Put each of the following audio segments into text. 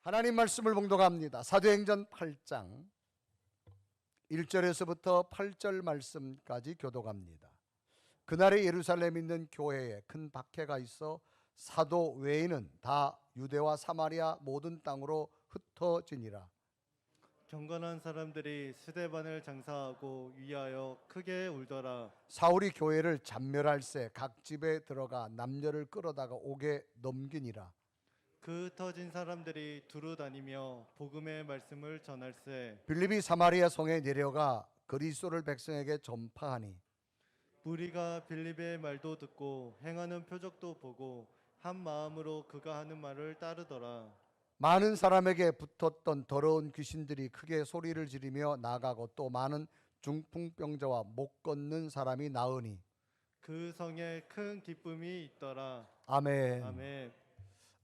하나님 말씀을 봉독합니다. 사도행전 8장 1절에서부터 8절 말씀까지 교독합니다. 그날에 예루살렘에 있는 교회에 큰 박해가 있어 사도 외에는 다 유대와 사마리아 모든 땅으로 흩어지니라. 경건한 사람들이 스데반을 장사하고 위하여 크게 울더라. 사울이 교회를 잔멸할새 각 집에 들어가 남녀를 끌어다가 옥에 넘기니라. 그 흩어진 사람들이 두루 다니며 복음의 말씀을 전할세. 빌립이 사마리아 성에 내려가 그리스도를 백성에게 전파하니 무리가 빌립의 말도 듣고 행하는 표적도 보고 한 마음으로 그가 하는 말을 따르더라. 많은 사람에게 붙었던 더러운 귀신들이 크게 소리를 지르며 나가고 또 많은 중풍병자와 못 걷는 사람이 나으니 그 성에 큰 기쁨이 있더라. 아멘. 아멘.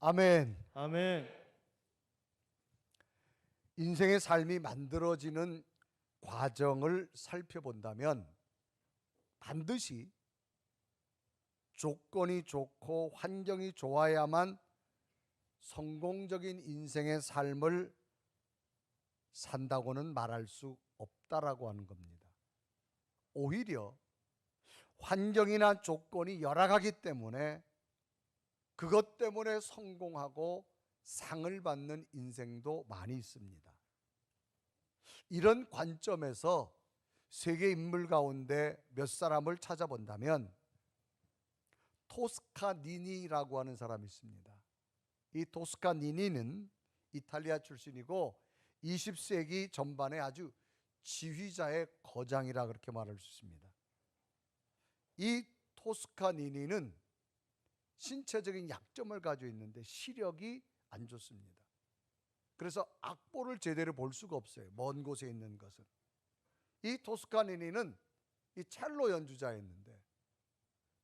아멘. 아멘. 인생의 삶이 만들어지는 과정을 살펴본다면 반드시 조건이 좋고 환경이 좋아야만 성공적인 인생의 삶을 산다고는 말할 수 없다라고 하는 겁니다. 오히려 환경이나 조건이 열악하기 때문에 그것 때문에 성공하고 상을 받는 인생도 많이 있습니다. 이런 관점에서 세계 인물 가운데 몇 사람을 찾아본다면 토스카니니라고 하는 사람이 있습니다. 이 토스카니니는 이탈리아 출신이고 20세기 전반에 아주 지휘자의 거장이라 그렇게 말할 수 있습니다. 이 토스카니니는 신체적인 약점을 가지고 있는데 시력이 안 좋습니다. 그래서 악보를 제대로 볼 수가 없어요. 먼 곳에 있는 것은. 이 토스카니니는 이 첼로 연주자였는데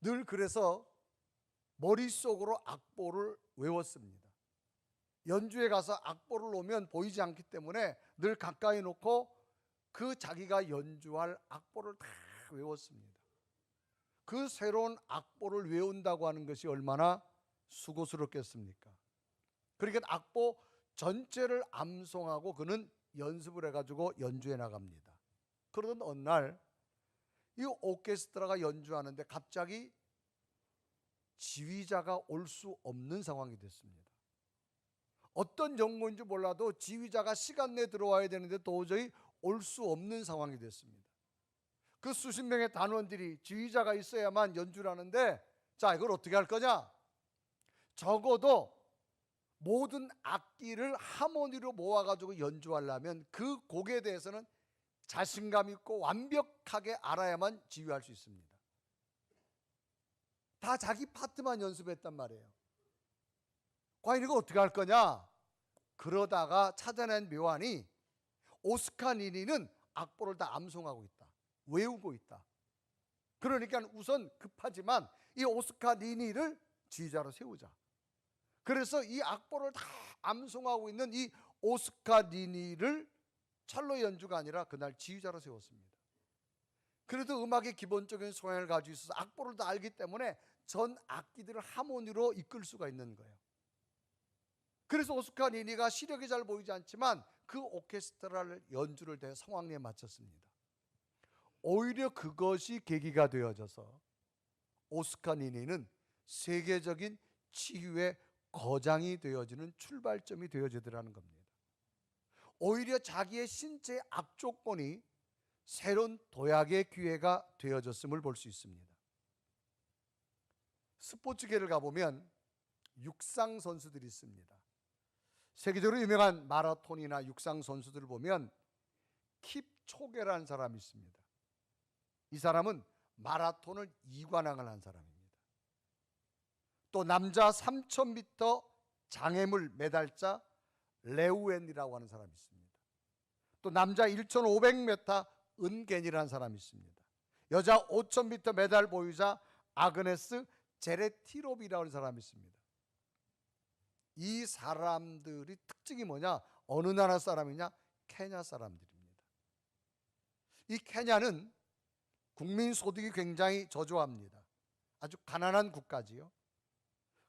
늘 그래서 머릿속으로 악보를 외웠습니다. 연주에 가서 악보를 놓으면 보이지 않기 때문에 늘 가까이 놓고 그 자기가 연주할 악보를 다 외웠습니다. 그 새로운 악보를 외운다고 하는 것이 얼마나 수고스럽겠습니까? 그러니까 악보 전체를 암송하고 그는 연습을 해가지고 연주해 나갑니다. 그러던 어느 날 이 오케스트라가 연주하는데 갑자기 지휘자가 올 수 없는 상황이 됐습니다. 어떤 연구인지 몰라도 지휘자가 시간 내에 들어와야 되는데 도저히 올 수 없는 상황이 됐습니다. 그 수십 명의 단원들이 지휘자가 있어야만 연주를 하는데 자, 이걸 어떻게 할 거냐? 적어도 모든 악기를 하모니로 모아가지고 연주하려면 그 곡에 대해서는 자신감 있고 완벽하게 알아야만 지휘할 수 있습니다. 다 자기 파트만 연습했단 말이에요. 과연 이거 어떻게 할 거냐? 그러다가 찾아낸 묘안이 오스카니니는 악보를 다 암송하고 있다. 외우고 있다. 그러니까 우선 급하지만 이 오스카니니를 지휘자로 세우자. 그래서 이 악보를 다 암송하고 있는 이 오스카니니를 첼로 연주가 아니라 그날 지휘자로 세웠습니다. 그래도 음악의 기본적인 소양을 가지고 있어서 악보를 다 알기 때문에 전 악기들을 하모니로 이끌 수가 있는 거예요. 그래서 오스카니니가 시력이 잘 보이지 않지만 그 오케스트라를 연주를 대 성황리에 마쳤습니다. 오히려 그것이 계기가 되어져서 오스카니니는 세계적인 치유의 거장이 되어지는 출발점이 되어지더라는 겁니다. 오히려 자기의 신체의 악조건이 새로운 도약의 기회가 되어졌음을 볼 수 있습니다. 스포츠계를 가보면 육상 선수들이 있습니다. 세계적으로 유명한 마라톤이나 육상 선수들을 보면 킵초게라는 사람이 있습니다. 이 사람은 마라톤을 2관왕을 한 사람입니다. 또 남자 3000m 장애물 메달자 레우엔이라고 하는 사람이 있습니다. 또 남자 1500m 은겐이라는 사람이 있습니다. 여자 5000m 메달 보유자 아그네스 제레티롭이라고 하는 사람이 있습니다. 이 사람들이 특징이 뭐냐? 어느 나라 사람이냐? 케냐 사람들입니다. 이 케냐는 국민 소득이 굉장히 저조합니다. 아주 가난한 국가지요.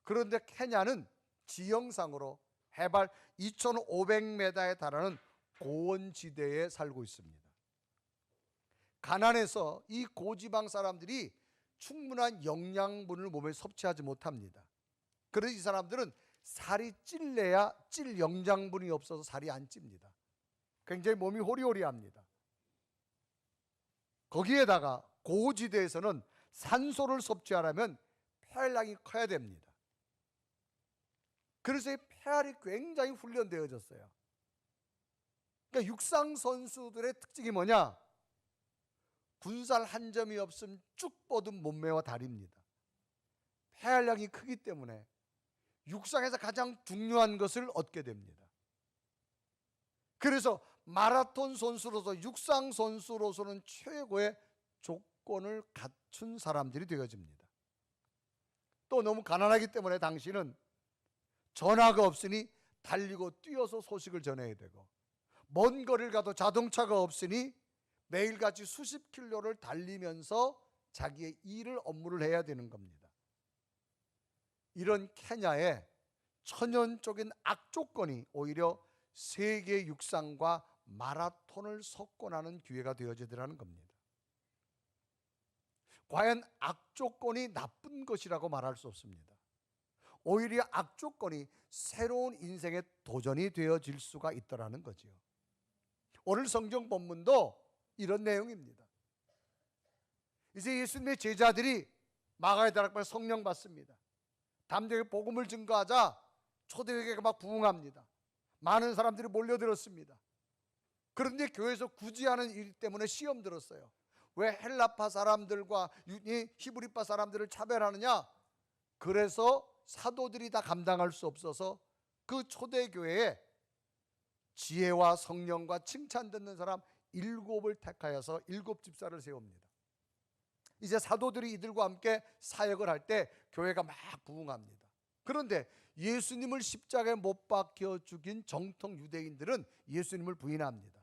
그런데 케냐는 지형상으로 해발 2,500m에 달하는 고원지대에 살고 있습니다. 가난해서 이 고지방 사람들이 충분한 영양분을 몸에 섭취하지 못합니다. 그래서 이 사람들은 살이 찔려야 찔 영양분이 없어서 살이 안 찝니다. 굉장히 몸이 호리호리합니다. 거기에다가 고지대에서는 산소를 섭취하려면 폐활량이 커야 됩니다. 그래서 이 폐활이 굉장히 훈련되어졌어요. 그러니까 육상 선수들의 특징이 뭐냐? 군살 한 점이 없음 쭉 뻗은 몸매와 다리입니다. 폐활량이 크기 때문에 육상에서 가장 중요한 것을 얻게 됩니다. 그래서 마라톤 선수로서 육상 선수로서는 최고의 조건을 갖춘 사람들이 되어집니다. 또 너무 가난하기 때문에 당신은 전화가 없으니 달리고 뛰어서 소식을 전해야 되고, 먼 거리를 가도 자동차가 없으니 매일같이 수십 킬로를 달리면서 자기의 일을 업무를 해야 되는 겁니다. 이런 케냐의 천연적인 악조건이 오히려 세계 육상과 마라톤을 석권하는 기회가 되어지더라는 겁니다. 과연 악조건이 나쁜 것이라고 말할 수 없습니다. 오히려 악조건이 새로운 인생의 도전이 되어질 수가 있더라는 거지요. 오늘 성경 본문도 이런 내용입니다. 이제 예수님의 제자들이 마가의 다락방에 성령 받습니다. 담대하게 복음을 증거하자 초대교회가 막 부흥합니다. 많은 사람들이 몰려들었습니다. 그런데 교회에서 굳이 하는 일 때문에 시험 들었어요. 왜 헬라파 사람들과 히브리파 사람들을 차별하느냐? 그래서 사도들이 다 감당할 수 없어서 그 초대교회에 지혜와 성령과 칭찬 듣는 사람 7을 택하여서 7 집사를 세웁니다. 이제 사도들이 이들과 함께 사역을 할 때 교회가 막 부흥합니다. 그런데 예수님을 십자가에 못 박혀 죽인 정통 유대인들은 예수님을 부인합니다.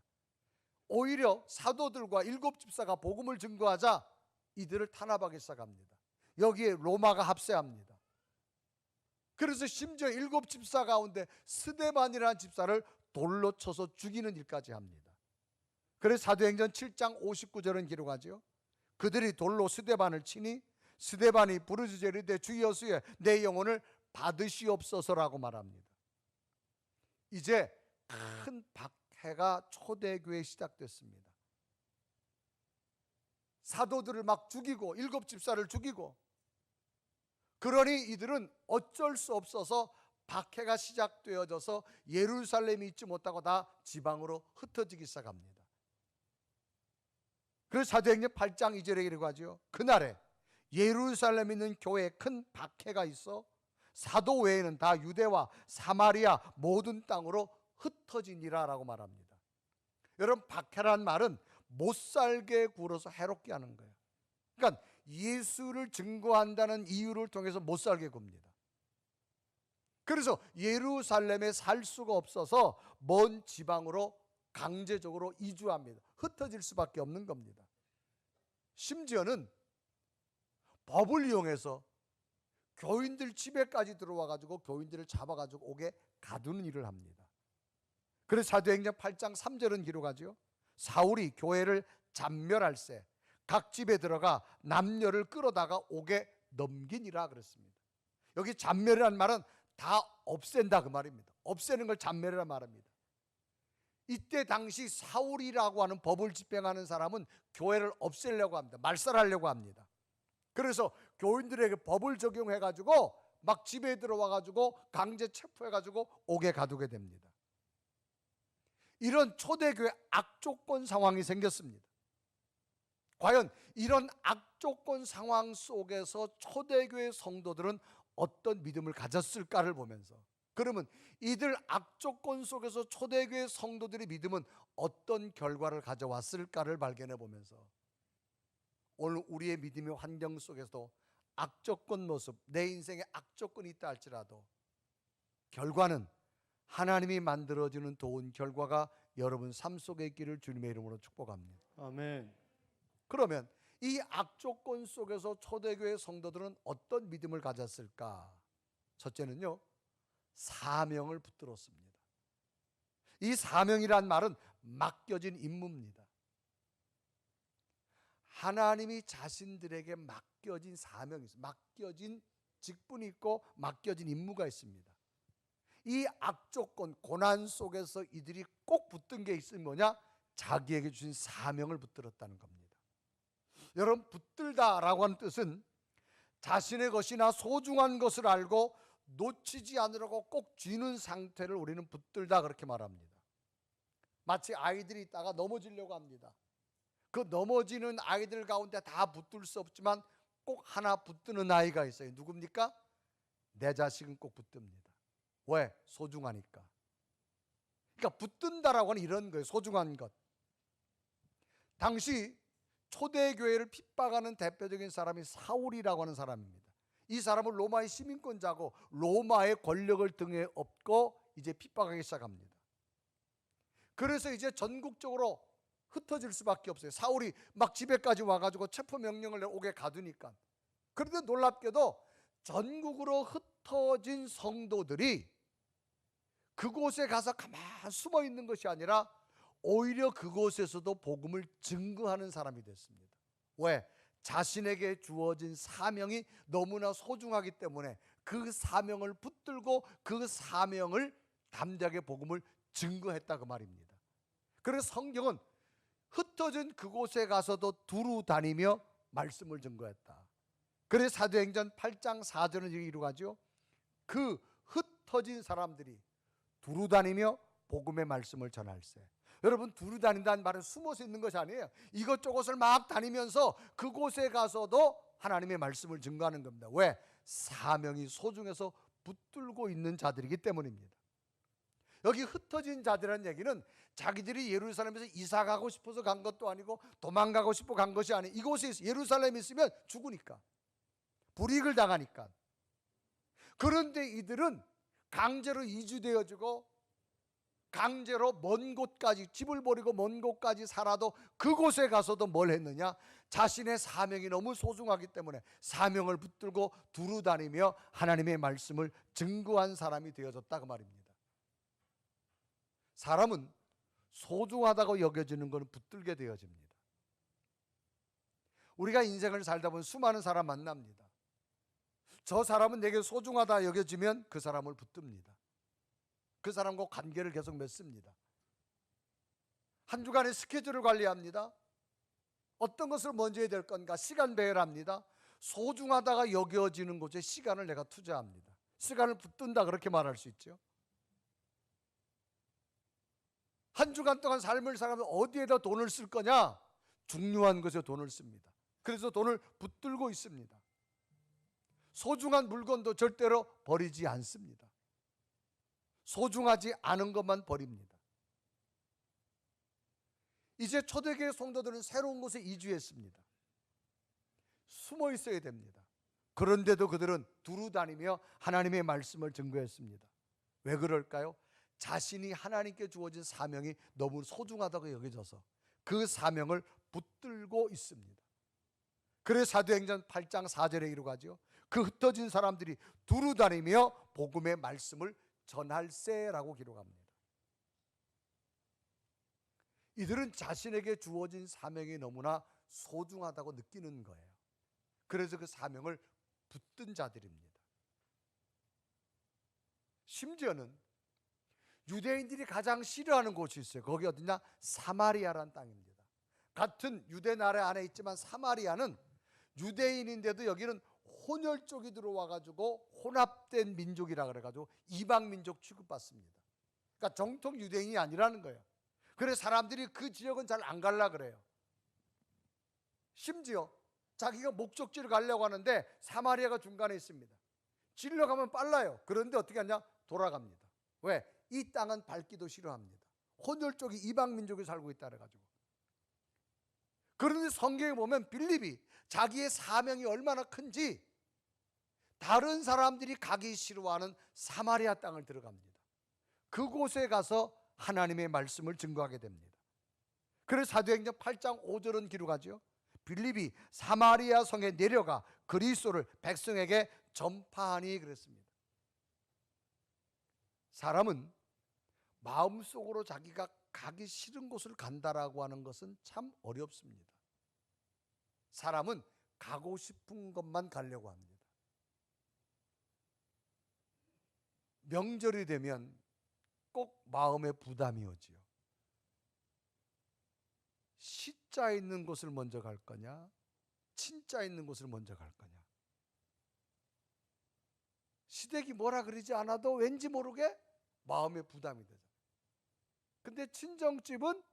오히려 사도들과 7 집사가 복음을 증거하자 이들을 탄압하기 시작합니다. 여기에 로마가 합세합니다. 그래서 심지어 7 집사 가운데 스데반이라는 집사를 돌로 쳐서 죽이는 일까지 합니다. 그래서 사도행전 7장 59절은 기록하죠. 그들이 돌로 스데반을 치니 스데반이 부르짖어 이르되 주 예수여 내 영혼을 받으시옵소서라고 말합니다. 이제 큰 박해가 초대교회에 시작됐습니다. 사도들을 막 죽이고 7 집사를 죽이고, 그러니 이들은 어쩔 수 없어서 박해가 시작되어져서 예루살렘에 있지 못하고 다 지방으로 흩어지기 시작합니다. 그래서 사도행전 8장 2절에 이라고 하죠. 그날에 예루살렘에 있는 교회에 큰 박해가 있어 사도 외에는 다 유대와 사마리아 모든 땅으로 흩어지니라 라고 말합니다. 여러분, 박해란 말은 못살게 굴어서 해롭게 하는 거예요. 그러니까 예수를 증거한다는 이유를 통해서 못살게 굽니다. 그래서 예루살렘에 살 수가 없어서 먼 지방으로 강제적으로 이주합니다. 흩어질 수밖에 없는 겁니다. 심지어는 법을 이용해서 교인들 집에까지 들어와 가지고 교인들을 잡아 가지고 옥에 가두는 일을 합니다. 그래서 사도행전 8장 3절은 기록하죠. 사울이 교회를 잔멸할세 각 집에 들어가 남녀를 끌어다가 옥에 넘기니라 그랬습니다. 여기 잔멸이라는 말은 다 없앤다 그 말입니다. 없애는 걸 잔멸이라는 말입니다. 이때 당시 사울이라고 하는 법을 집행하는 사람은 교회를 없애려고 합니다. 말살하려고 합니다. 그래서 교인들에게 법을 적용해 가지고 막 집에 들어와 가지고 강제 체포해 가지고 옥에 가두게 됩니다. 이런 초대교회 악조건 상황이 생겼습니다. 과연 이런 악조건 상황 속에서 초대교회 성도들은 어떤 믿음을 가졌을까를 보면서, 그러면 이들 악조건 속에서 초대교회 성도들의 믿음은 어떤 결과를 가져왔을까를 발견해 보면서, 오늘 우리의 믿음의 환경 속에서도 악조건 모습, 내 인생에 악조건이 있다 할지라도 결과는 하나님이 만들어주는 좋은 결과가 여러분 삶 속에 있기를 주님의 이름으로 축복합니다. 아멘. 그러면 이 악조건 속에서 초대교회 성도들은 어떤 믿음을 가졌을까? 첫째는요, 사명을 붙들었습니다. 이 사명이란 말은 맡겨진 임무입니다. 하나님이 자신들에게 맡겨진 사명이 있어요. 맡겨진 직분이 있고 맡겨진 임무가 있습니다. 이 악조건, 고난 속에서 이들이 꼭 붙든 게 있으면 뭐냐? 자기에게 주신 사명을 붙들었다는 겁니다. 여러분, 붙들다라고 하는 뜻은 자신의 것이나 소중한 것을 알고 놓치지 않으려고 꼭 쥐는 상태를 우리는 붙들다 그렇게 말합니다. 마치 아이들이 있다가 넘어지려고 합니다. 그 넘어지는 아이들 가운데 다 붙들 수 없지만 꼭 하나 붙드는 아이가 있어요. 누굽니까? 내 자식은 꼭 붙듭니다. 왜? 소중하니까. 그러니까 붙든다라고 하는 이런 거예요. 소중한 것. 당시 초대교회를 핍박하는 대표적인 사람이 사울이라고 하는 사람입니다. 이 사람은 로마의 시민권자고 로마의 권력을 등에 업고 이제 핍박하기 시작합니다. 그래서 이제 전국적으로 흩어질 수밖에 없어요. 사울이 막 집에까지 와가지고 체포 명령을 오게 가두니까. 그런데 놀랍게도 전국으로 흩어진 성도들이 그곳에 가서 가만 숨어 있는 것이 아니라 오히려 그곳에서도 복음을 증거하는 사람이 됐습니다. 왜? 자신에게 주어진 사명이 너무나 소중하기 때문에 그 사명을 붙들고 그 사명을 담대하게 복음을 증거했다 그 말입니다. 그래서 성경은 흩어진 그곳에 가서도 두루 다니며 말씀을 증거했다. 그래서 사도행전 8장 4절은 이렇게 이루어가죠. 그 흩어진 사람들이 두루 다니며 복음의 말씀을 전할세. 여러분, 두루 다닌다는 말은 숨어서 있는 것이 아니에요. 이것저것을 막 다니면서 그곳에 가서도 하나님의 말씀을 증거하는 겁니다. 왜? 사명이 소중해서 붙들고 있는 자들이기 때문입니다. 여기 흩어진 자들이라는 얘기는 자기들이 예루살렘에서 이사 가고 싶어서 간 것도 아니고 도망가고 싶어 간 것이 아니에요. 이곳에 예루살렘에 있으면 죽으니까, 불이익을 당하니까. 그런데 이들은 강제로 이주되어지고 강제로 먼 곳까지, 집을 버리고 먼 곳까지 살아도 그곳에 가서도 뭘 했느냐? 자신의 사명이 너무 소중하기 때문에 사명을 붙들고 두루 다니며 하나님의 말씀을 증거한 사람이 되어졌다 그 말입니다. 사람은 소중하다고 여겨지는 것은 붙들게 되어집니다. 우리가 인생을 살다 보면 수많은 사람 만납니다. 저 사람은 내게 소중하다 여겨지면 그 사람을 붙듭니다. 그 사람과 관계를 계속 맺습니다. 한 주간의 스케줄을 관리합니다. 어떤 것을 먼저 해야 될 건가 시간 배회를 합니다. 소중하다가 여겨지는 곳에 시간을 내가 투자합니다. 시간을 붙든다 그렇게 말할 수 있죠. 한 주간 동안 삶을 살아면 어디에다 돈을 쓸 거냐? 중요한 것에 돈을 씁니다. 그래서 돈을 붙들고 있습니다. 소중한 물건도 절대로 버리지 않습니다. 소중하지 않은 것만 버립니다. 이제 초대교회 성도들은 새로운 곳에 이주했습니다. 숨어 있어야 됩니다. 그런데도 그들은 두루 다니며 하나님의 말씀을 증거했습니다. 왜 그럴까요? 자신이 하나님께 주어진 사명이 너무 소중하다고 여겨져서 그 사명을 붙들고 있습니다. 그래서 사도행전 8장 4절에 이루어가죠. 그 흩어진 사람들이 두루 다니며 복음의 말씀을 전할세라고 기록합니다. 이들은 자신에게 주어진 사명이 너무나 소중하다고 느끼는 거예요. 그래서 그 사명을 붙든 자들입니다. 심지어는 유대인들이 가장 싫어하는 곳이 있어요. 거기 어디냐? 사마리아라는 땅입니다. 같은 유대 나라 안에 있지만 사마리아는 유대인인데도 여기는 혼혈 쪽이 들어와가지고 혼합된 민족이라 그래가지고 이방 민족 취급받습니다. 그러니까 정통 유대인이 아니라는 거예요. 그래서 사람들이 그 지역은 잘 안 갈라 그래요. 심지어 자기가 목적지를 가려고 하는데 사마리아가 중간에 있습니다. 질러 가면 빨라요. 그런데 어떻게 하냐? 돌아갑니다. 왜? 이 땅은 밟기도 싫어합니다. 혼혈 쪽이 이방 민족이 살고 있다 그래가지고. 그런데 성경에 보면 빌립이 자기의 사명이 얼마나 큰지 다른 사람들이 가기 싫어하는 사마리아 땅을 들어갑니다. 그곳에 가서 하나님의 말씀을 증거하게 됩니다. 그래서 사도행전 8장 5절은 기록하죠. 빌립이 사마리아 성에 내려가 그리스도를 백성에게 전파하니 그랬습니다. 사람은 마음속으로 자기가 가기 싫은 곳을 간다라고 하는 것은 참 어렵습니다. 사람은 가고 싶은 것만 가려고 합니다. 명절이 되면 꼭 마음에 부담이 오지요. 시자 있는 곳을 먼저 갈 거냐, 친자 있는 곳을 먼저 갈 거냐. 시댁이 뭐라 그러지 않아도 왠지 모르게 마음에 부담이 되잖아요. 근데 친정집은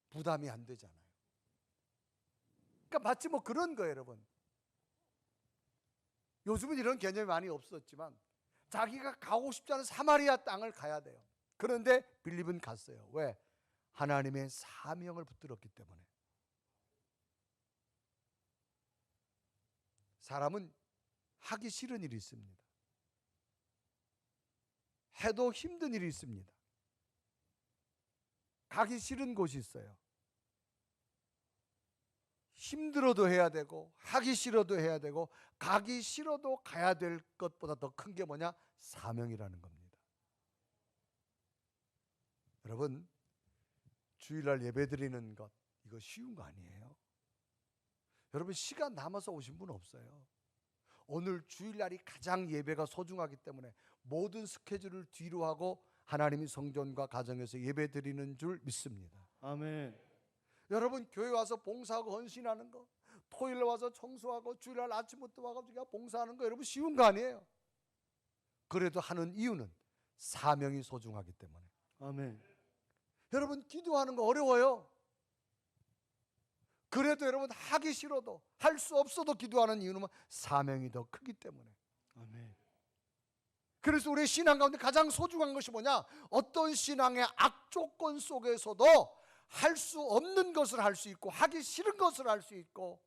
부담이 안 되잖아요. 그러니까 마치 뭐 그런 거예요, 여러분. 요즘은 이런 개념이 많이 없었지만 자기가 가고 싶지 않은 사마리아 땅을 가야 돼요. 그런데 빌립은 갔어요. 왜? 하나님의 사명을 붙들었기 때문에. 사람은 하기 싫은 일이 있습니다. 해도 힘든 일이 있습니다. 가기 싫은 곳이 있어요. 힘들어도 해야 되고 하기 싫어도 해야 되고 가기 싫어도 가야 될 것보다 더 큰 게 뭐냐? 사명이라는 겁니다. 여러분, 주일날 예배드리는 것 이거 쉬운 거 아니에요. 여러분, 시간 남아서 오신 분 없어요. 오늘 주일날이 가장 예배가 소중하기 때문에 모든 스케줄을 뒤로 하고 하나님이 성전과 가정에서 예배드리는 줄 믿습니다. 아멘. 여러분, 교회 와서 봉사하고 헌신하는 거, 토요일 와서 청소하고 주일날 아침부터 와가지고 봉사하는 거 여러분 쉬운 거 아니에요. 그래도 하는 이유는 사명이 소중하기 때문에. 아멘. 여러분, 기도하는 거 어려워요. 그래도 여러분 하기 싫어도 할 수 없어도 기도하는 이유는 사명이 더 크기 때문에. 아멘. 그래서 우리 신앙 가운데 가장 소중한 것이 뭐냐? 어떤 신앙의 악조건 속에서도 할 수 없는 것을 할 수 있고 하기 싫은 것을 할 수 있고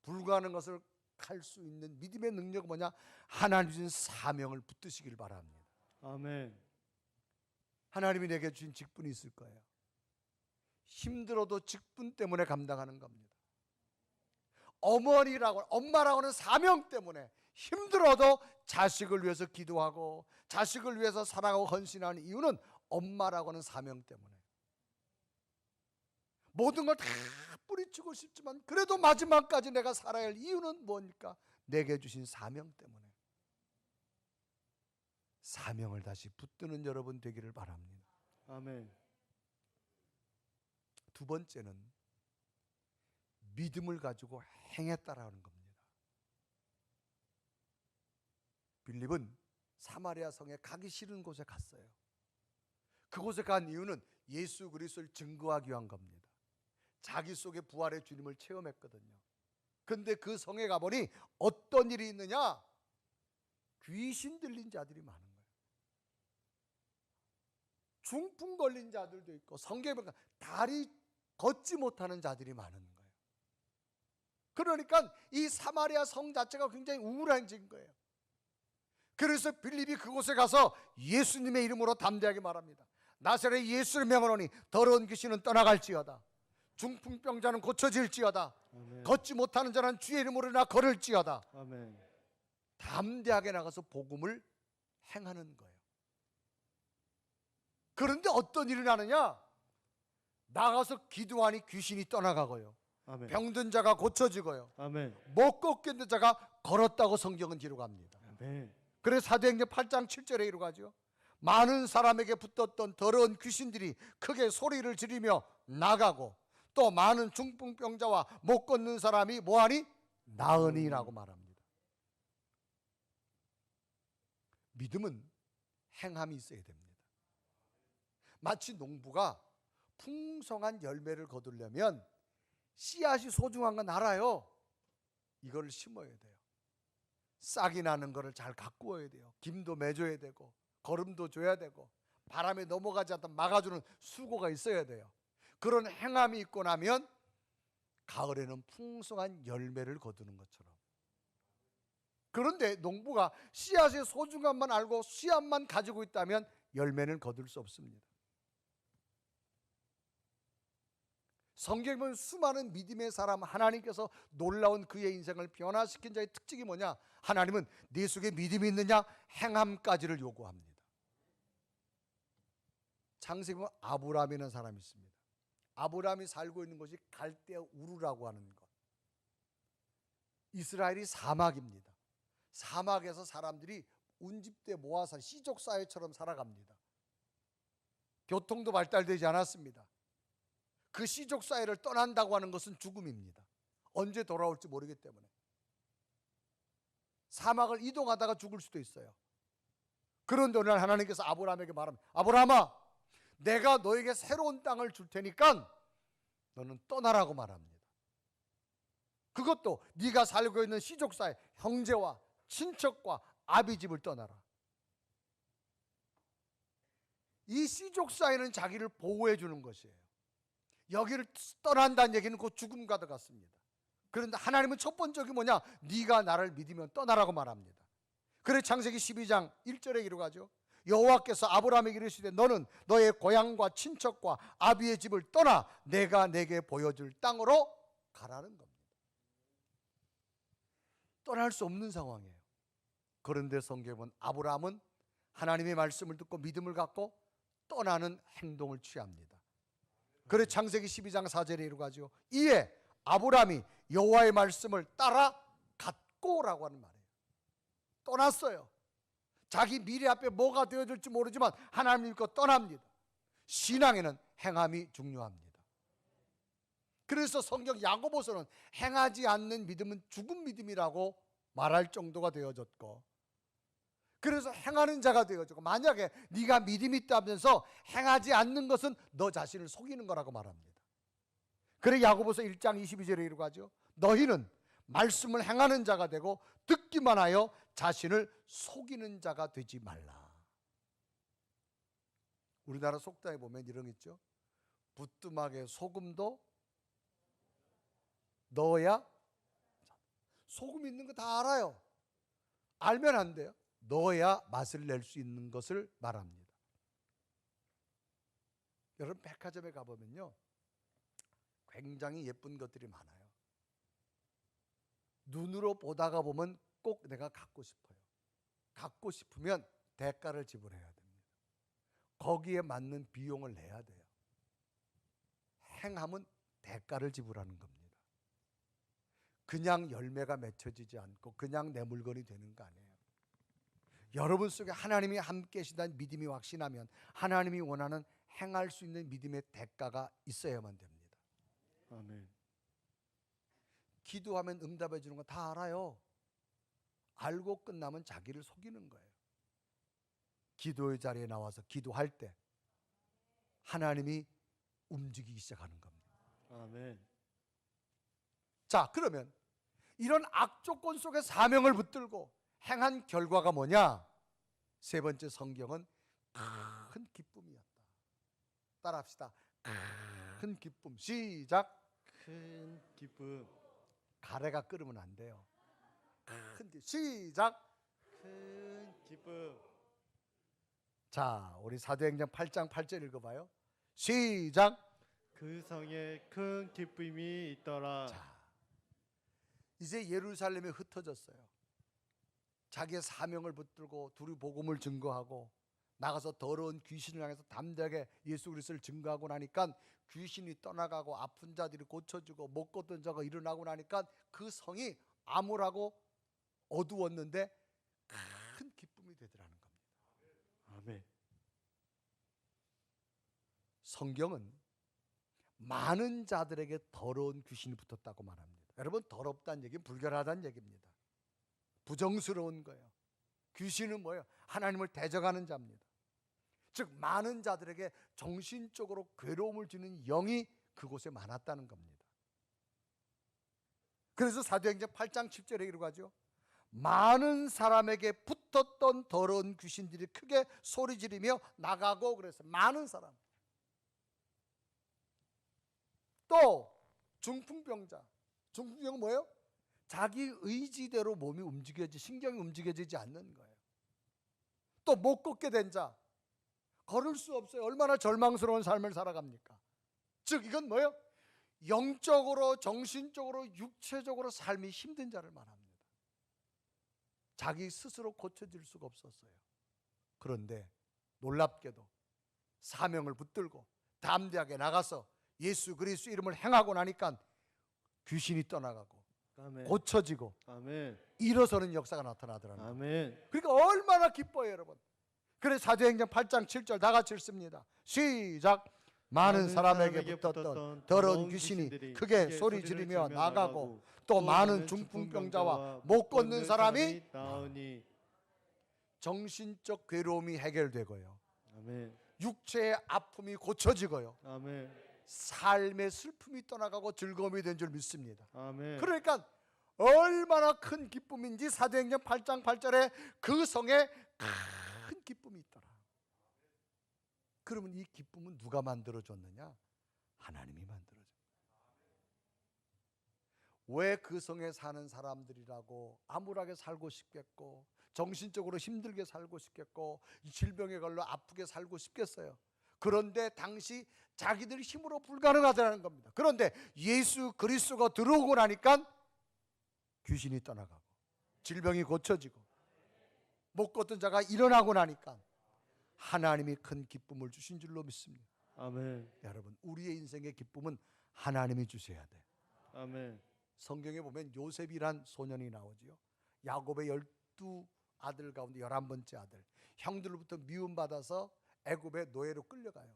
불가능한 것을 할 수 있는 믿음의 능력은 뭐냐? 하나님 주신 사명을 붙드시길 바랍니다. 아멘. 하나님이 내게 주신 직분이 있을 거예요. 힘들어도 직분 때문에 감당하는 겁니다. 엄마라고 하는 사명 때문에 힘들어도 자식을 위해서 기도하고 자식을 위해서 사랑하고 헌신하는 이유는 엄마라고 하는 사명 때문에. 모든 걸 다 뿌리치고 싶지만 그래도 마지막까지 내가 살아야 할 이유는 뭐니까? 내게 주신 사명 때문에. 사명을 다시 붙드는 여러분 되기를 바랍니다. 아멘. 두 번째는 믿음을 가지고 행했다라는 겁니다. 빌립은 사마리아 성에 가기 싫은 곳에 갔어요. 그곳에 간 이유는 예수 그리스도를 증거하기 위한 겁니다. 자기 속에 부활의 주님을 체험했거든요. 근데 그 성에 가보니 어떤 일이 있느냐? 귀신 들린 자들이 많은 거예요. 중풍 걸린 자들도 있고 성경에 보니까 다리 걷지 못하는 자들이 많은 거예요. 그러니까 이 사마리아 성 자체가 굉장히 우울해진 거예요. 그래서 빌립이 그곳에 가서 예수님의 이름으로 담대하게 말합니다. 나사렛 예수를 명하노니 더러운 귀신은 떠나갈지어다. 중풍병자는 고쳐질지어다. 아멘. 걷지 못하는 자는 주의 이름으로 나 걸을지어다. 아멘. 담대하게 나가서 복음을 행하는 거예요. 그런데 어떤 일이 나느냐? 나가서 기도하니 귀신이 떠나가고요. 아멘. 병든 자가 고쳐지고요. 아멘. 못 걷겠는 자가 걸었다고 성경은 기록합니다. 아멘. 그래서 사도행전 8장 7절에 이루어가죠. 많은 사람에게 붙었던 더러운 귀신들이 크게 소리를 지르며 나가고 또 많은 중풍병자와 못 걷는 사람이 뭐하니? 나으니라고 말합니다. 믿음은 행함이 있어야 됩니다. 마치 농부가 풍성한 열매를 거두려면 씨앗이 소중한 건 알아요. 이걸 심어야 돼요. 싹이 나는 거를 잘 가꾸어야 돼요. 김도 매줘야 되고 거름도 줘야 되고 바람에 넘어가지 않도록 막아주는 수고가 있어야 돼요. 그런 행함이 있고 나면 가을에는 풍성한 열매를 거두는 것처럼. 그런데 농부가 씨앗의 소중함만 알고 씨앗만 가지고 있다면 열매는 거둘 수 없습니다. 성경에 보면 수많은 믿음의 사람, 하나님께서 놀라운 그의 인생을 변화시킨 자의 특징이 뭐냐? 하나님은 네 속에 믿음이 있느냐? 행함까지를 요구합니다. 창세기 보면 아브라함이라는 사람이 있습니다. 아브라함이 살고 있는 곳이 갈대아 우르라고 하는 것. 이스라엘이 사막입니다. 사막에서 사람들이 운집대 모아서 시족사회처럼 살아갑니다. 교통도 발달되지 않았습니다. 그 시족사회를 떠난다고 하는 것은 죽음입니다. 언제 돌아올지 모르기 때문에. 사막을 이동하다가 죽을 수도 있어요. 그런데 어느 날 하나님께서 아브라함에게 말합니다. 아브라함아, 내가 너에게 새로운 땅을 줄 테니까 너는 떠나라고 말합니다. 그것도 네가 살고 있는 시족사회, 형제와 친척과 아비집을 떠나라. 이 시족사회는 자기를 보호해 주는 것이에요. 여기를 떠난다는 얘기는 곧 죽음과도 같습니다. 그런데 하나님은 첫 번째가 뭐냐? 네가 나를 믿으면 떠나라고 말합니다. 그래 창세기 12장 1절에 이르가죠. 여호와께서 아브라함에게 이르시되 너는 너의 고향과 친척과 아비의 집을 떠나 내가 내게 보여줄 땅으로 가라는 겁니다. 떠날 수 없는 상황이에요. 그런데 성경은 아브라함은 하나님의 말씀을 듣고 믿음을 갖고 떠나는 행동을 취합니다. 그래 창세기 12장 4절에 이르가죠. 이에 아브라함이 여호와의 말씀을 따라 갔고라고 하는 말이에요. 떠났어요. 자기 미래 앞에 뭐가 되어줄지 모르지만 하나님 믿고 떠납니다. 신앙에는 행함이 중요합니다. 그래서 성경 야고보서는 행하지 않는 믿음은 죽은 믿음이라고 말할 정도가 되어졌고, 그래서 행하는 자가 되어지고, 만약에 네가 믿음이 있다면서 행하지 않는 것은 너 자신을 속이는 거라고 말합니다. 그래 야고보서 1장 22절에 이르가죠. 너희는 말씀을 행하는 자가 되고 듣기만 하여 자신을 속이는 자가 되지 말라. 우리나라 속담에 보면 이런 게 있죠. 부뚜막에 소금도 넣어야, 소금 있는 거 다 알아요. 알면 안 돼요. 넣어야 맛을 낼 수 있는 것을 말합니다. 여러분 백화점에 가보면요, 굉장히 예쁜 것들이 많아요. 눈으로 보다가 보면 꼭 내가 갖고 싶어요. 갖고 싶으면 대가를 지불해야 됩니다. 거기에 맞는 비용을 내야 돼요. 행함은 대가를 지불하는 겁니다. 그냥 열매가 맺혀지지 않고 그냥 내 물건이 되는 거 아니에요. 여러분 속에 하나님이 함께 계신다는 믿음이 확신하면 하나님이 원하는 행할 수 있는 믿음의 대가가 있어야만 됩니다. 아멘. 기도하면 응답해 주는 거 다 알아요. 알고 끝나면 자기를 속이는 거예요. 기도의 자리에 나와서 기도할 때 하나님이 움직이기 시작하는 겁니다. 아멘. 자, 그러면 이런 악조건 속에 사명을 붙들고 행한 결과가 뭐냐? 세 번째, 성경은 큰 기쁨이었다. 따라합시다. 큰 기쁨. 시작. 큰 기쁨. 가래가 끓으면 안 돼요. 큰 기쁨. 시작. 큰 기쁨. 자, 우리 사도행전 8장 8절 읽어봐요. 시작. 그 성에 큰 기쁨이 있더라. 자, 이제 예루살렘에 흩어졌어요. 자기의 사명을 붙들고 둘이 복음을 증거하고 나가서 더러운 귀신을 향해서 담대하게 예수 그리스도를 증거하고 나니까 귀신이 떠나가고 아픈 자들이 고쳐지고 못 걷던 자가 일어나고 나니까 그 성이 암울하고 어두웠는데 큰 기쁨이 되더라는 겁니다. 아멘. 성경은 많은 자들에게 더러운 귀신이 붙었다고 말합니다. 여러분, 더럽다는 얘기는 불결하다는 얘기입니다. 부정스러운 거예요. 귀신은 뭐예요? 하나님을 대적하는 자입니다. 즉 많은 자들에게 정신적으로 괴로움을 주는 영이 그곳에 많았다는 겁니다. 그래서 사도행전 8장 10절에 이르가죠. 많은 사람에게 붙었던 더러운 귀신들이 크게 소리 지르며 나가고, 그래서 많은 사람. 또 중풍병자. 중풍병은 뭐예요? 자기 의지대로 몸이 움직여지, 신경이 움직여지지 않는 거예요. 또 못 걷게 된 자, 걸을 수 없어요. 얼마나 절망스러운 삶을 살아갑니까? 즉 이건 뭐예요? 영적으로, 정신적으로, 육체적으로 삶이 힘든 자를 말합니다. 자기 스스로 고쳐질 수가 없었어요. 그런데 놀랍게도 사명을 붙들고 담대하게 나가서 예수 그리스도 이름을 행하고 나니까 귀신이 떠나가고 아멘. 고쳐지고 아멘. 일어서는 역사가 나타나더라는 거예요. 아멘. 그러니까 얼마나 기뻐요, 여러분. 그래 사도행전 8장 7절 다 같이 읽습니다. 시작. 많은 사람에게 붙었던 더러운 귀신이 크게 소리 지르며 나가고 또 많은 중풍병자와 못 걷는 사람이 나오니. 정신적 괴로움이 해결되고요. 아멘. 육체의 아픔이 고쳐지고요. 아멘. 삶의 슬픔이 떠나가고 즐거움이 된 줄 믿습니다. 아멘. 그러니까 얼마나 큰 기쁨인지 사도행전 8장 8절에 그 성에 큰 기쁨이 있더라. 그러면 이 기쁨은 누가 만들어줬느냐? 하나님이 만들어줬어요. 왜 그 성에 사는 사람들이라고 암울하게 살고 싶겠고 정신적으로 힘들게 살고 싶겠고 질병에 걸려 아프게 살고 싶겠어요? 그런데 당시 자기들 힘으로 불가능하다는 겁니다. 그런데 예수 그리스도가 들어오고 나니까 귀신이 떠나가고 질병이 고쳐지고 못 걷던 자가 일어나고 나니까 하나님이 큰 기쁨을 주신 줄로 믿습니다. 아멘. 여러분, 우리의 인생의 기쁨은 하나님이 주셔야 돼. 아멘. 성경에 보면 요셉이란 소년이 나오지요. 야곱의 12 아들 가운데 11번째 아들. 형들로부터 미움받아서 애굽의 노예로 끌려가요.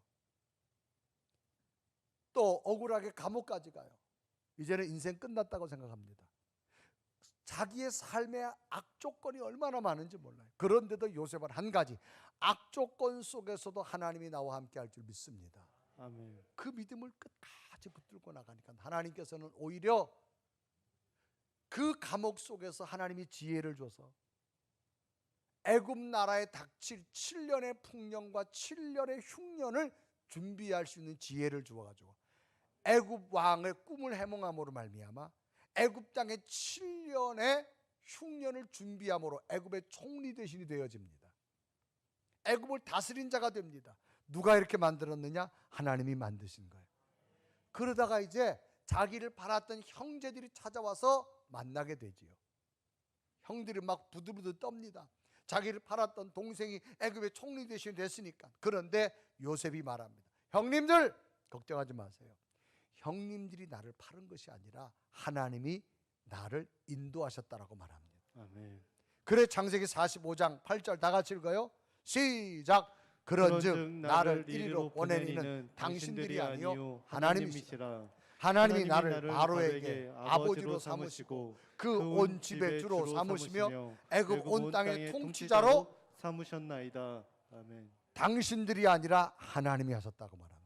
또 억울하게 감옥까지 가요. 이제는 인생 끝났다고 생각합니다. 자기의 삶의 악조건이 얼마나 많은지 몰라요. 그런데도 요셉은 한 가지, 악조건 속에서도 하나님이 나와 함께 할 줄 믿습니다. 아멘. 그 믿음을 끝까지 붙들고 나가니까 하나님께서는 오히려 그 감옥 속에서 하나님이 지혜를 줘서 애굽 나라에 닥칠 7년의 풍년과 7년의 흉년을 준비할 수 있는 지혜를 주어가지고 애굽 왕의 꿈을 해몽함으로 말미암아 애굽 땅에 7년의 흉년을 준비함으로 애굽의 총리 대신이 되어집니다. 애굽을 다스린 자가 됩니다. 누가 이렇게 만들었느냐? 하나님이 만드신 거예요. 그러다가 이제 자기를 팔았던 형제들이 찾아와서 만나게 되지요. 형들이 막 부들부들 떱니다. 자기를 팔았던 동생이 애굽의 총리 대신이 됐으니까. 그런데 요셉이 말합니다. 형님들 걱정하지 마세요. 형님들이 나를 팔은 것이 아니라 하나님이 나를 인도하셨다라고 말합니다. 아멘. 그래 창세기 45장 8절 다 같이 읽어요. 시작. 그런즉 나를 이리로 보낸 이는 당신들이 아니요 하나님이시라. 하나님이 나를 바로에게 아버지로 삼으시고 그 온 집의 주로 삼으시며 애굽 온 땅의 통치자로 삼으셨나이다. 아멘. 당신들이 아니라 하나님이 하셨다고 말합니다.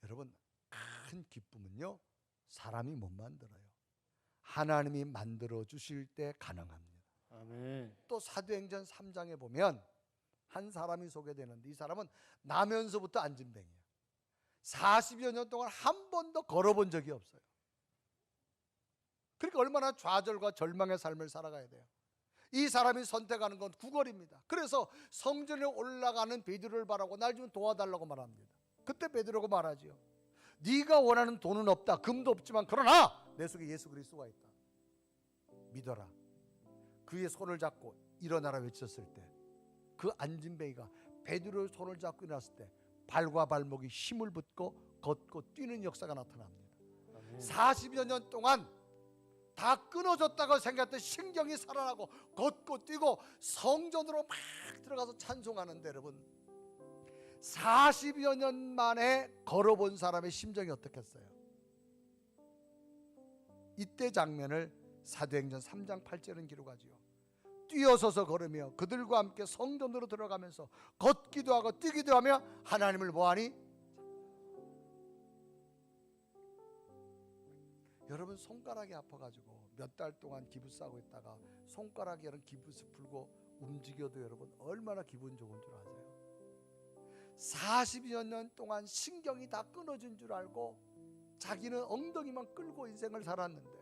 여러분, 큰 기쁨은요 사람이 못 만들어요. 하나님이 만들어 주실 때 가능합니다. 아멘. 또 사도행전 3장에 보면 한 사람이 소개되는데 이 사람은 나면서부터 안진뱅이에요. 40여 년 동안 한 번도 걸어본 적이 없어요. 그러니까 얼마나 좌절과 절망의 삶을 살아가야 돼요. 이 사람이 선택하는 건 구걸입니다. 그래서 성전에 올라가는 베드로를 바라고 날 좀 도와달라고 말합니다. 그때 베드로가 말하지요. 네가 원하는 돈은 없다. 금도 없지만 그러나 내 속에 예수 그리스도가 있다. 믿어라. 그의 손을 잡고 일어나라 외쳤을 때 그 안진뱅이가 베드로의 손을 잡고 일어났을 때 발과 발목이 힘을 붙고 걷고 뛰는 역사가 나타납니다. 아멘. 40여 년 동안 다 끊어졌다고 생각했던 신경이 살아나고 걷고 뛰고 성전으로 막 들어가서 찬송하는데 여러분 40여 년 만에 걸어본 사람의 심정이 어떻겠어요? 이때 장면을 사도행전 3장 8절은 기록하지요. 뛰어서서 걸으며 그들과 함께 성전으로 들어가면서 걷기도 하고 뛰기도 하며 하나님을 보아하니. 여러분 손가락이 아파가지고 몇 달 동안 기부 싸고 있다가 손가락이 이런 기부스 풀고 움직여도 여러분 얼마나 기분 좋은 줄 아세요? 40여 년 동안 신경이 다 끊어진 줄 알고 자기는 엉덩이만 끌고 인생을 살았는데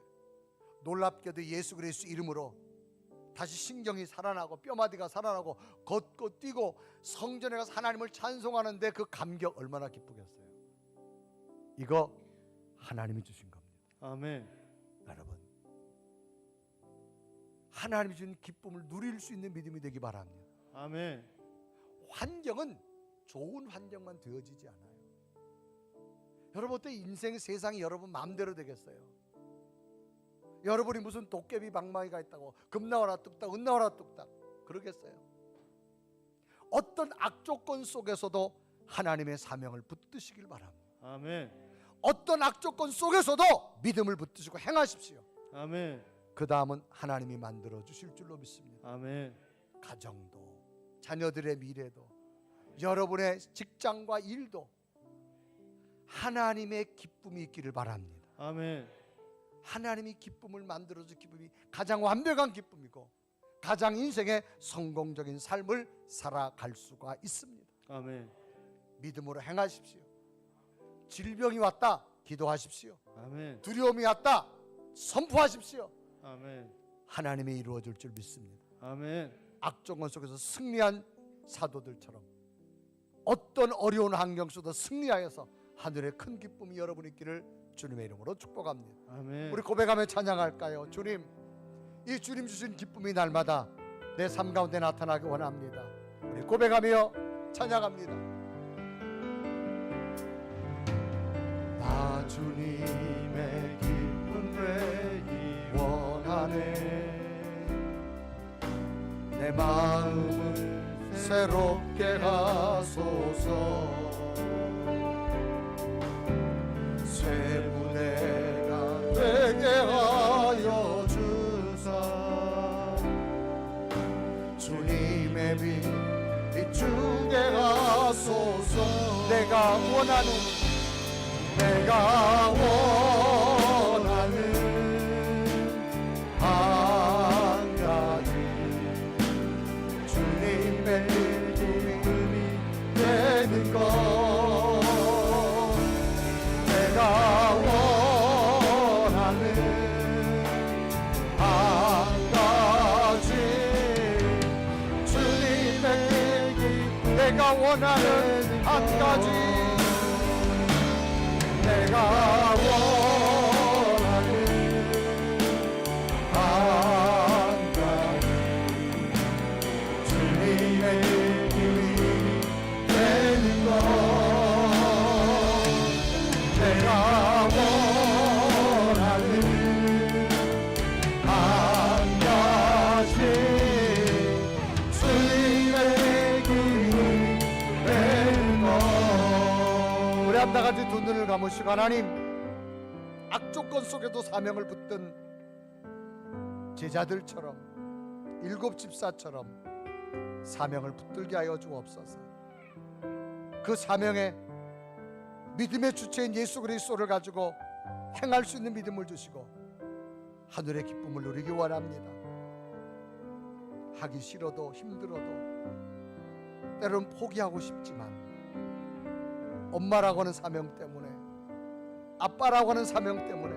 놀랍게도 예수 그리스도 이름으로 다시 신경이 살아나고 뼈마디가 살아나고 걷고 뛰고 성전에 가서 하나님을 찬송하는데 그 감격 얼마나 기쁘겠어요. 이거 하나님이 주신 겁니다. 아멘. 여러분 하나님이 준 기쁨을 누릴 수 있는 믿음이 되기 바랍니다. 아멘. 환경은 좋은 환경만 되어지지 않아요. 여러분 어때? 인생 세상이 여러분 마음대로 되겠어요? 여러분이 무슨 도깨비 방망이가 있다고 금 나와라 뚝딱 은 나와라 뚝딱 그러겠어요? 어떤 악조건 속에서도 하나님의 사명을 붙드시길 바랍니다. 아멘. 어떤 악조건 속에서도 믿음을 붙드시고 행하십시오. 아멘. 그 다음은 하나님이 만들어 주실 줄로 믿습니다. 아멘. 가정도, 자녀들의 미래도, 여러분의 직장과 일도 하나님의 기쁨이 있기를 바랍니다. 아멘. 하나님이 기쁨을 만들어줄 기쁨이 가장 완벽한 기쁨이고 가장 인생의 성공적인 삶을 살아갈 수가 있습니다. 아멘. 믿음으로 행하십시오. 질병이 왔다 기도하십시오. 아멘. 두려움이 왔다 선포하십시오. 아멘. 하나님이 이루어질 줄 믿습니다. 아멘. 악조건 속에서 승리한 사도들처럼 어떤 어려운 환경 속에서 승리하여서 하늘의 큰 기쁨이 여러분 있기를 주님의 이름으로 축복합니다. 아멘. 우리 고백하며 찬양할까요? 주님, 이 주님 주신 기쁨이 날마다 내 삶 가운데 나타나기 원합니다. 우리 고백하며 찬양합니다. 나 주님의 기쁨 되기 원하네. 내 마음을 새롭게 하소서. 새 무대가 되게 하여 주사. 주님의 빛 비추게 하소서. 내가 원하는 한 가지 주님의 기쁨이 되는 것. 내가 원하는 한 가지 주님의 기쁨. 내가 원하는 한 가지 내가 원하는 한 가지 주님의 기쁨이 되는 것. 내가 원하는 한 가지 주님의 기쁨이 되는 것. 우리 한 가지 두 눈을 감으시고 하나님, 악조건 속에도 사명을 붙든 제자들처럼 일곱 집사처럼 사명을 붙들게 하여 주옵소서. 그 사명에 믿음의 주체인 예수 그리스도를 가지고 행할 수 있는 믿음을 주시고 하늘의 기쁨을 누리기 원합니다. 하기 싫어도 힘들어도 때로는 포기하고 싶지만 엄마라고 하는 사명 때문에, 아빠라고 하는 사명 때문에,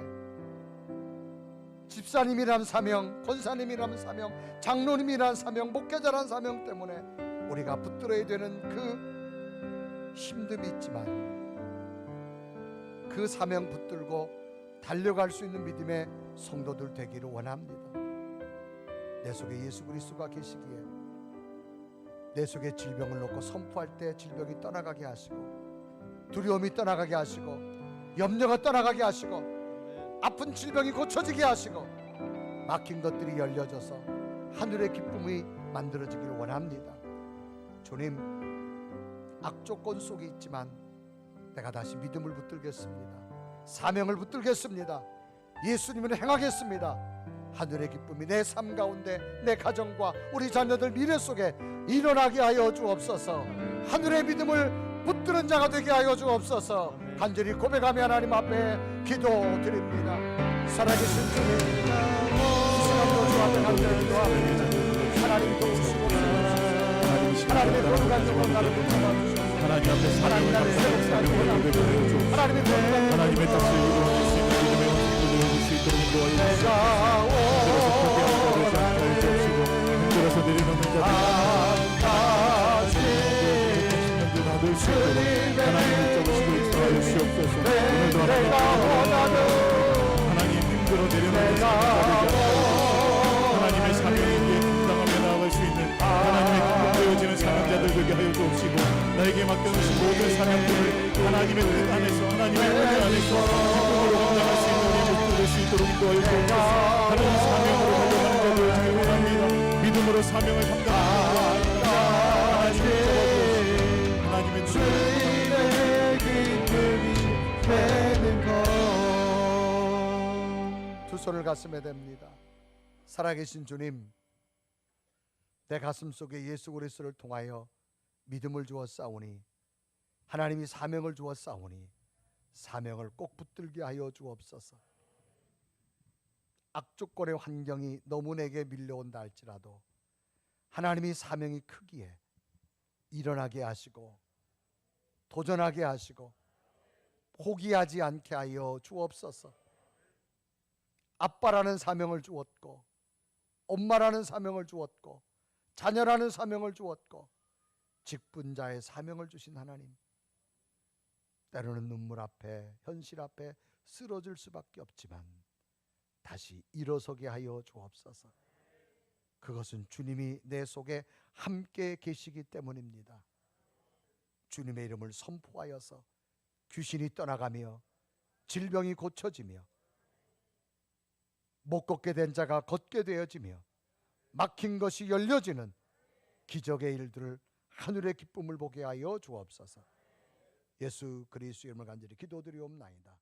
집사님이라는 사명, 권사님이라는 사명, 장로님이라는 사명, 목회자라는 사명 때문에 우리가 붙들어야 되는 그 힘듦이 있지만 그 사명 붙들고 달려갈 수 있는 믿음의 성도들 되기를 원합니다. 내 속에 예수 그리스도가 계시기에 내 속에 질병을 놓고 선포할 때 질병이 떠나가게 하시고 두려움이 떠나가게 하시고 염려가 떠나가게 하시고 아픈 질병이 고쳐지게 하시고 막힌 것들이 열려져서 하늘의 기쁨이 만들어지기를 원합니다. 주님, 악조건 속에 있지만 내가 다시 믿음을 붙들겠습니다. 사명을 붙들겠습니다. 예수님을 행하겠습니다. 하늘의 기쁨이 내 삶 가운데 내 가정과 우리 자녀들 미래 속에 일어나게 하여 주옵소서. 하늘의 믿음을 붙드는 자가 되게 하여 주옵소서. 간절히 고백하며 하나님 앞에 기도드립니다. 살아계신 주님, 이 시간도 주 앞에 간절히 기도합니다. 하나님 도우시고 하나님의 거룩한 영광 나를 붙잡아주시옵소서. 하나님 앞에 하나님 나를 새롭게 하시고 하나님의 거룩한 하나님의 뜻을 이루어질 수 있는 믿음의 원칙을 수 있도록 인도하여 주시고 힘들어서 내려놓는 자들 받을 수 있도록 하나님을 붙잡으시고 인도하여 주시옵소서. 오늘도 하나님 힘들어 내려놓는 자들 하나님의 사명에 감당하며 나아갈 수 있는 하나님의 기쁨 되어지는 사명자들 되게 하여 주옵시고 나에게 맡겨놓으신 모든 사명들을 하나님의 뜻 안에서 하나님의 은혜 안에서 기쁨으로 감당할 수 있는 우리 모두 될 수 있도록 인도하여 주옵소서. 하나님 사명으로 달려가는 자 되어주길 원합니다. 믿음으로 사명을 감당하는 하나님의 주님의 기쁨이 되는 것. 두 손을 가슴에 댑니다. 살아계신 주님, 내 가슴 속에 예수 그리스도를 통하여 믿음을 주었사오니 하나님이 사명을 주었사오니 사명을 꼭 붙들게 하여 주옵소서. 악조건의 환경이 너무 내게 밀려온다 할지라도 하나님이 사명이 크기에 일어나게 하시고 도전하게 하시고 포기하지 않게 하여 주옵소서. 아빠라는 사명을 주었고 엄마라는 사명을 주었고 자녀라는 사명을 주었고 직분자의 사명을 주신 하나님, 때로는 눈물 앞에 현실 앞에 쓰러질 수밖에 없지만 다시 일어서게 하여 주옵소서. 그것은 주님이 내 속에 함께 계시기 때문입니다. 주님의 이름을 선포하여서 귀신이 떠나가며 질병이 고쳐지며 못 걷게 된 자가 걷게 되어지며 막힌 것이 열려지는 기적의 일들을 하늘의 기쁨을 보게 하여 주옵소서. 예수 그리스도의 이름을 간절히 기도드리옵나이다.